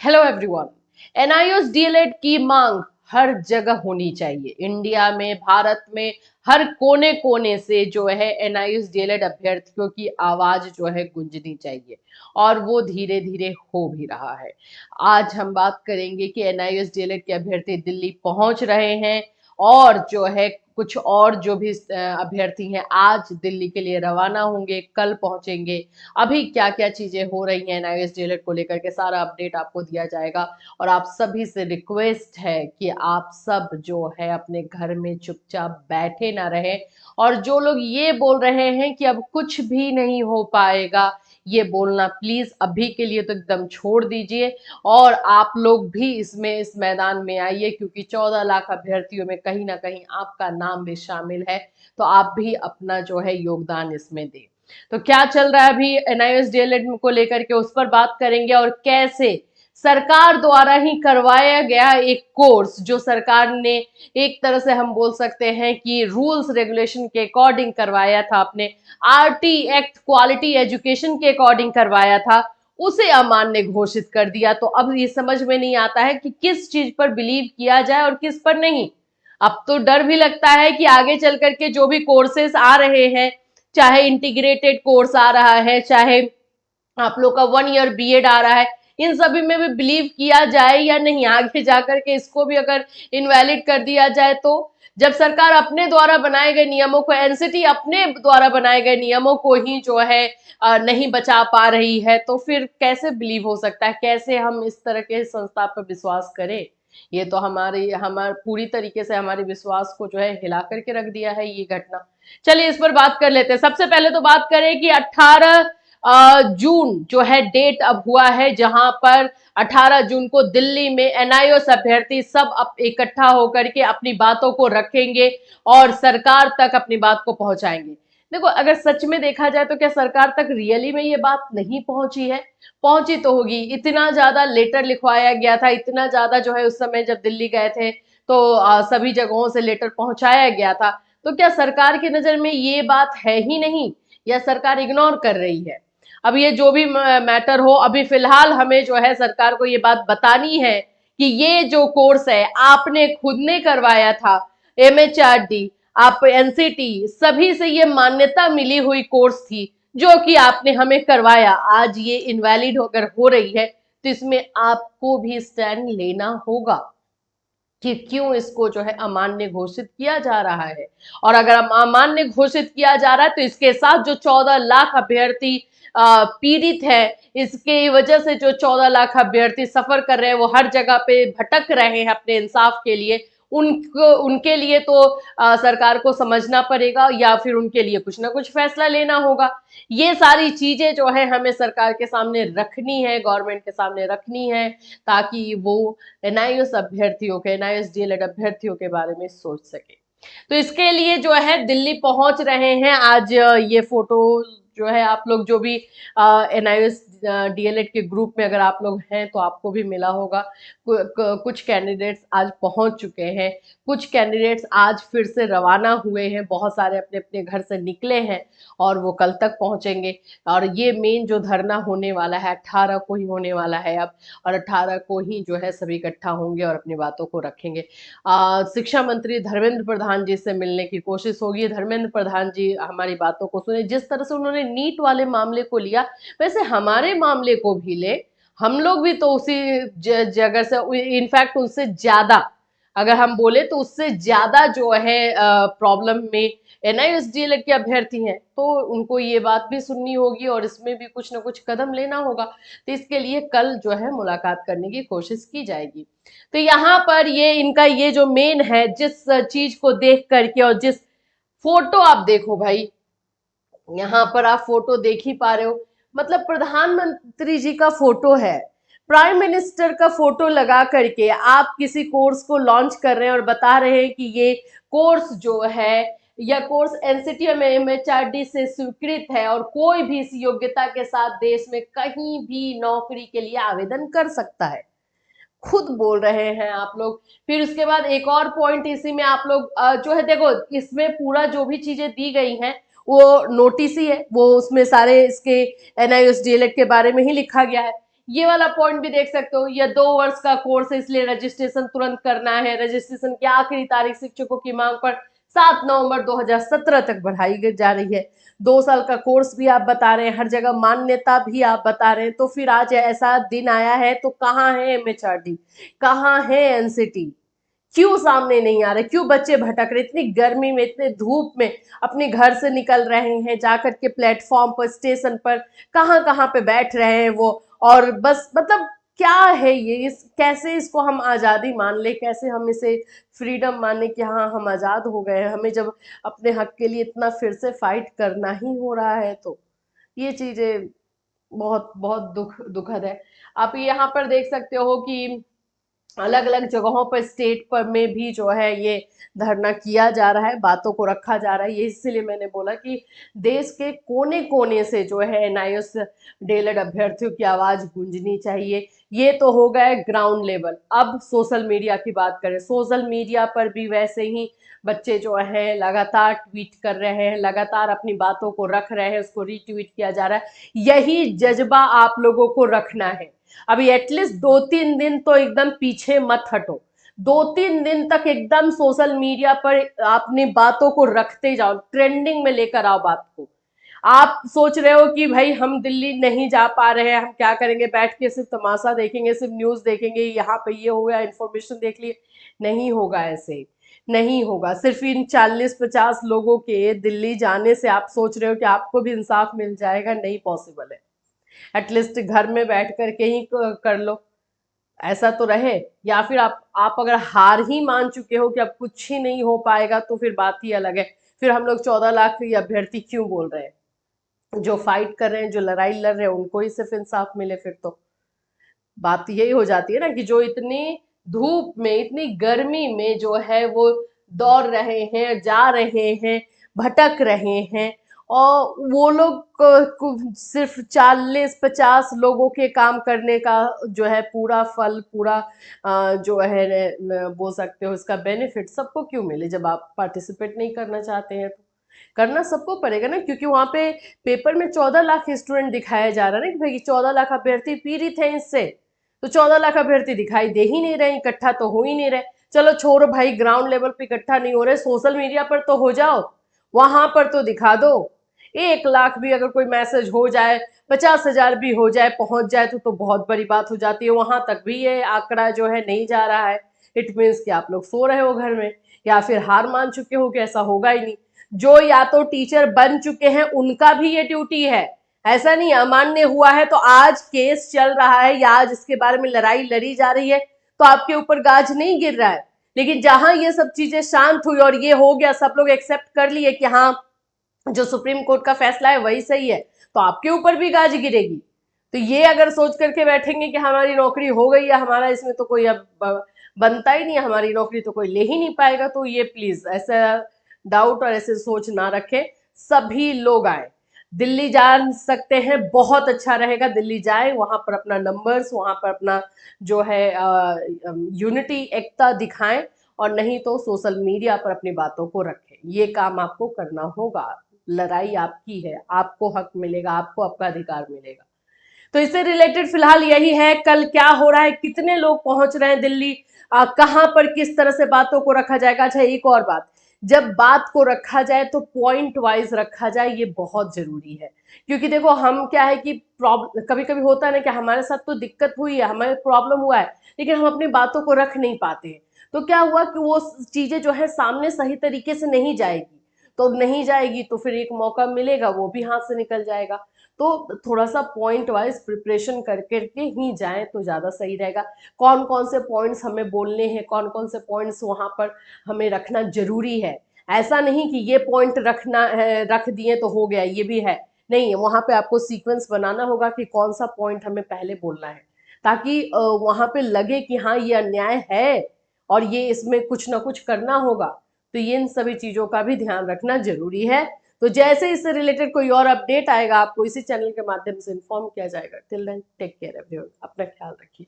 Hello everyone. NIOS DElEd की मांग हर जगह होनी चाहिए। इंडिया में, भारत में, हर कोने कोने से जो है एनआईओएस डीएलएड अभ्यर्थियों की आवाज जो है गूंजनी चाहिए और वो धीरे धीरे हो भी रहा है। आज हम बात करेंगे कि एनआईओएस डीएलएड के अभ्यर्थी दिल्ली पहुंच रहे हैं और जो है कुछ और जो भी अभ्यर्थी हैं आज दिल्ली के लिए रवाना होंगे, कल पहुंचेंगे। अभी क्या क्या चीजें हो रही हैं एनआईओएस डीएलएड को लेकर के सारा अपडेट आपको दिया जाएगा। और आप सभी से रिक्वेस्ट है कि आप सब जो है अपने घर में चुपचाप बैठे ना रहे। और जो लोग ये बोल रहे हैं कि अब कुछ भी नहीं हो पाएगा, ये बोलना प्लीज अभी के लिए तो एकदम छोड़ दीजिए। और आप लोग भी इसमें इस मैदान में आइए, क्योंकि 14 लाख अभ्यर्थियों में कहीं ना कहीं आपका नाम भी शामिल है। तो आप भी अपना जो है योगदान इसमें दें। तो क्या चल रहा है अभी एनआईओएस डीएलएड को लेकर के, उस पर बात करेंगे। और कैसे सरकार द्वारा ही करवाया गया एक कोर्स, जो सरकार ने एक तरह से हम बोल सकते हैं कि रूल्स रेगुलेशन के अकॉर्डिंग करवाया था, अपने आरटी एक्ट क्वालिटी एजुकेशन के अकॉर्डिंग करवाया था, उसे अमान्य घोषित कर दिया। तो अब ये समझ में नहीं आता है कि किस चीज पर बिलीव किया जाए और किस पर नहीं। अब तो डर भी लगता है कि आगे चल करके जो भी कोर्सेस आ रहे हैं, चाहे इंटीग्रेटेड कोर्स आ रहा है, चाहे आप लोग का 1 ईयर बीएड आ रहा है, इन सभी में भी बिलीव किया जाए या नहीं। आगे जाकर के इसको भी अगर इनवैलिड कर दिया जाए तो जब सरकार अपने द्वारा बनाए गए नियमों को, एनसीटी अपने द्वारा बनाए गए नियमों को ही जो है नहीं बचा पा रही है, तो फिर कैसे बिलीव हो सकता है? कैसे हम इस तरह के संस्था पर विश्वास करें? ये तो हमारे पूरी तरीके से हमारे विश्वास को जो है हिला करके रख दिया है ये घटना। चलिए इस पर बात कर लेते हैं। सबसे पहले तो बात करें कि 18 जून जो है डेट अब हुआ है, जहां पर 18 जून को दिल्ली में एनआईओएस अभ्यर्थी सब इकट्ठा होकर के अपनी बातों को रखेंगे और सरकार तक अपनी बात को पहुंचाएंगे। देखो, अगर सच में देखा जाए तो क्या सरकार तक रियली में ये बात नहीं पहुंची है? पहुंची तो होगी। इतना ज्यादा लेटर लिखवाया गया था, इतना ज्यादा जो है उस समय जब दिल्ली गए थे तो सभी जगहों से लेटर पहुंचाया गया था। तो क्या सरकार की नजर में ये बात है ही नहीं, या सरकार इग्नोर कर रही है? अब ये जो भी मैटर हो, अभी फिलहाल हमें जो है सरकार को ये बात बतानी है कि ये जो कोर्स है आपने खुद ने करवाया था, एमएचआरडी, आप एनसीटी, सभी से ये मान्यता मिली हुई कोर्स थी जो कि आपने हमें करवाया। आज ये इनवैलिड होकर हो रही है, तो इसमें आपको भी स्टैंड लेना होगा कि क्यों इसको जो है अमान्य घोषित किया जा रहा है। और अगर अमान्य घोषित किया जा रहा है तो इसके साथ जो 14 लाख अभ्यर्थी पीड़ित है, इसके वजह से जो 14 लाख अभ्यर्थी सफर कर रहे हैं, वो हर जगह पे भटक रहे हैं अपने इंसाफ के लिए, उनको उनके लिए तो सरकार को समझना पड़ेगा या फिर उनके लिए कुछ ना कुछ फैसला लेना होगा। ये सारी चीजें जो है हमें सरकार के सामने रखनी है, गवर्नमेंट के सामने रखनी है, ताकि वो एनआईओएस अभ्यर्थियों के, एनआईओएस डीएलएड अभ्यर्थियों के बारे में सोच सके। तो इसके लिए जो है दिल्ली पहुंच रहे हैं आज। ये फोटो जो है, आप लोग जो भी एनआईओएस डीएलएड के ग्रुप में अगर आप लोग हैं तो आपको भी मिला होगा। कुछ कैंडिडेट्स आज पहुंच चुके हैं, कुछ कैंडिडेट्स आज फिर से रवाना हुए हैं, बहुत सारे अपने अपने घर से निकले हैं और वो कल तक पहुंचेंगे। और ये मेन जो धरना होने वाला है 18 को ही होने वाला है अब, और 18 को ही जो है सभी इकट्ठा होंगे और अपनी बातों को रखेंगे। शिक्षा मंत्री धर्मेंद्र प्रधान जी से मिलने की कोशिश होगी। धर्मेंद्र प्रधान जी हमारी बातों को सुने। जिस तरह से उन्होंने नीट वाले मामले को लिया, वैसे हमारे मामले को भी ले। हम लोग भी तो उसी जगह से, इनफैक्ट उससे ज्यादा, अगर हम बोले तो उससे ज्यादा जो है प्रॉब्लम में एनआईओएस डीएलएड के अभ्यर्थी हैं, तो उनको ये बात भी सुननी होगी और इसमें भी कुछ ना कुछ कदम लेना होगा। तो इसके लिए कल जो है मुलाकात करने की कोशिश की जाएगी। तो यहाँ पर ये इनका ये जो मेन है, जिस चीज को देख करके, और जिस फोटो आप देखो भाई, यहाँ पर आप फोटो देख ही पा रहे हो, मतलब प्रधानमंत्री जी का फोटो है, प्राइम मिनिस्टर का फोटो लगा करके आप किसी कोर्स को लॉन्च कर रहे हैं और बता रहे हैं कि ये कोर्स जो है, या कोर्स एनसीटी में एमएचआरडी से स्वीकृत है और कोई भी इस योग्यता के साथ देश में कहीं भी नौकरी के लिए आवेदन कर सकता है, खुद बोल रहे हैं आप लोग। फिर उसके बाद एक और पॉइंट इसी में आप लोग जो है देखो, इसमें पूरा जो भी चीजें दी गई हैं वो नोटिस ही है, वो उसमें सारे इसके एनआईओएस डीएलएड के बारे में ही लिखा गया है। ये वाला पॉइंट भी देख सकते हो, यह 2 वर्ष का कोर्स है इसलिए रजिस्ट्रेशन तुरंत करना है। रजिस्ट्रेशन की आखिरी तारीख शिक्षकों की मांग पर 7 नवंबर 2017 तक बढ़ाई जा रही है। 2 साल का कोर्स भी आप बता रहे हैं, हर जगह मान्यता भी आप बता रहे हैं, तो फिर आज ऐसा दिन आया है तो कहाँ है एमएचआरडी, कहाँ है एनसीटी, क्यों सामने नहीं आ रहे, क्यों बच्चे भटक रहे, इतनी गर्मी में इतने धूप में अपने घर से निकल रहे हैं, जाकर के प्लेटफॉर्म पर स्टेशन पर कहाँ कहाँ पे बैठ रहे हैं वो, और बस मतलब क्या है ये, इस कैसे इसको हम आज़ादी मान ले, कैसे हम इसे फ्रीडम माने कि हाँ हम आज़ाद हो गए हैं, हमें जब अपने हक के लिए इतना फिर से फाइट करना ही हो रहा है। तो ये चीजें बहुत बहुत दुखद है। आप यहाँ पर देख सकते हो कि अलग अलग जगहों पर स्टेट पर में भी जो है ये धरना किया जा रहा है, बातों को रखा जा रहा है। ये इसीलिए मैंने बोला कि देश के कोने कोने से जो है एनआईएस डीएलएड अभ्यर्थियों की आवाज गूंजनी चाहिए। ये तो हो गया ग्राउंड लेवल। अब सोशल मीडिया की बात करें, सोशल मीडिया पर भी वैसे ही बच्चे जो है लगातार ट्वीट कर रहे हैं, लगातार अपनी बातों को रख रहे हैं, उसको रीट्वीट किया जा रहा है। यही जज्बा आप लोगों को रखना है। अभी एटलीस्ट 2-3 दिन तो एकदम पीछे मत हटो, 2-3 दिन तक एकदम सोशल मीडिया पर अपनी बातों को रखते जाओ, ट्रेंडिंग में लेकर आओ बात को। आप सोच रहे हो कि भाई हम दिल्ली नहीं जा पा रहे हैं, हम क्या करेंगे, बैठ के सिर्फ तमाशा देखेंगे, सिर्फ न्यूज देखेंगे, यहाँ पे ये हो गया, इन्फॉर्मेशन देख लिए। नहीं होगा ऐसे, नहीं होगा। सिर्फ इन 40-50 लोगों के दिल्ली जाने से आप सोच रहे हो कि आपको भी इंसाफ मिल जाएगा, नहीं पॉसिबल है। एटलीस्ट घर में बैठ करके ही कर लो, ऐसा तो रहे। या फिर आप अगर हार ही मान चुके हो कि अब कुछ ही नहीं हो पाएगा तो फिर बात ही अलग है। फिर हम लोग 14 लाख ये अभ्यर्थी क्यों बोल रहे हैं, जो फाइट कर रहे हैं, जो लड़ाई लड़ रहे हैं, उनको ही सिर्फ इंसाफ मिले। फिर तो बात यही हो जाती है ना कि जो इतनी धूप में, इतनी गर्मी में जो है वो दौड़ रहे हैं, जा रहे हैं, भटक रहे हैं, और वो लोग सिर्फ 40-50 लोगों के काम करने का जो है पूरा फल, पूरा जो है बोल सकते हो इसका बेनिफिट सबको क्यों मिले। जब आप पार्टिसिपेट नहीं करना चाहते हैं तो करना सबको पड़ेगा ना, क्योंकि वहां पे पेपर में 14 लाख स्टूडेंट दिखाया जा रहा है ना कि भाई 14 लाख अभ्यर्थी पीड़ित है इससे, तो 14 लाख अभ्यर्थी दिखाई दे ही नहीं रहे, इकट्ठा तो हो ही नहीं रहे। चलो छोड़ो भाई, ग्राउंड लेवल पे इकट्ठा नहीं हो रहे, सोशल मीडिया पर तो हो जाओ, वहां पर तो दिखा दो। 1 लाख भी अगर कोई मैसेज हो जाए, 50,000 भी हो जाए, पहुंच जाए तो बहुत बड़ी बात हो जाती है। वहां तक भी ये आंकड़ा जो है नहीं जा रहा है, इट मीन्स कि आप लोग सो रहे हो घर में, या फिर हार मान चुके हो कि ऐसा होगा ही नहीं। जो या तो टीचर बन चुके हैं उनका भी ये ड्यूटी है, ऐसा नहीं अमान्य हुआ है तो आज केस चल रहा है या आज इसके बारे में लड़ाई लड़ी जा रही है तो आपके ऊपर गाज नहीं गिर रहा है। लेकिन जहां ये सब चीजें शांत हुई और ये हो गया, सब लोग एक्सेप्ट कर लिए कि हाँ जो सुप्रीम कोर्ट का फैसला है वही सही है, तो आपके ऊपर भी गाज गिरेगी। तो ये अगर सोच करके बैठेंगे कि हमारी नौकरी हो गई है, हमारा इसमें तो कोई अब बनता ही नहीं है, हमारी नौकरी तो कोई ले ही नहीं पाएगा, तो ये प्लीज ऐसा डाउट और ऐसे सोच ना रखें। सभी लोग आए, दिल्ली जा सकते हैं, बहुत अच्छा रहेगा, दिल्ली जाए, वहां पर अपना नंबर्स, वहां पर अपना जो है यूनिटी, एकता दिखाएं, और नहीं तो सोशल मीडिया पर अपनी बातों को रखें। ये काम आपको करना होगा। लड़ाई आपकी है, आपको हक मिलेगा, आपको आपका अधिकार मिलेगा। तो इससे रिलेटेड फिलहाल यही है। कल क्या हो रहा है, कितने लोग पहुंच रहे हैं दिल्ली, कहां पर किस तरह से बातों को रखा जाएगा। अच्छा एक और बात, जब बात को रखा जाए तो पॉइंट वाइज रखा जाए, ये बहुत जरूरी है। क्योंकि देखो हम क्या है कि प्रॉब्लम कभी कभी होता है ना कि हमारे साथ तो दिक्कत हुई है, हमें प्रॉब्लम हुआ है, लेकिन हम अपनी बातों को रख नहीं पाते हैं। तो क्या हुआ कि वो चीजें जो है सामने सही तरीके से नहीं जाएगी, तो नहीं जाएगी तो फिर एक मौका मिलेगा वो भी हाथ से निकल जाएगा। तो थोड़ा सा पॉइंट वाइज प्रिपरेशन करके ही जाएं तो ज्यादा सही रहेगा। कौन कौन से पॉइंट्स हमें बोलने हैं, कौन कौन से पॉइंट्स वहां पर हमें रखना जरूरी है। ऐसा नहीं कि ये पॉइंट रखना है, रख दिए तो हो गया, ये भी है नहीं, वहां पे आपको सीक्वेंस बनाना होगा कि कौन सा पॉइंट हमें पहले बोलना है, ताकि वहां पे लगे कि हाँ ये अन्याय है और ये इसमें कुछ ना कुछ करना होगा। तो ये इन सभी चीजों का भी ध्यान रखना जरूरी है। तो जैसे इससे रिलेटेड कोई और अपडेट आएगा आपको इसी चैनल के माध्यम से इन्फॉर्म किया जाएगा। Till then take care everyone, अपना ख्याल रखिए।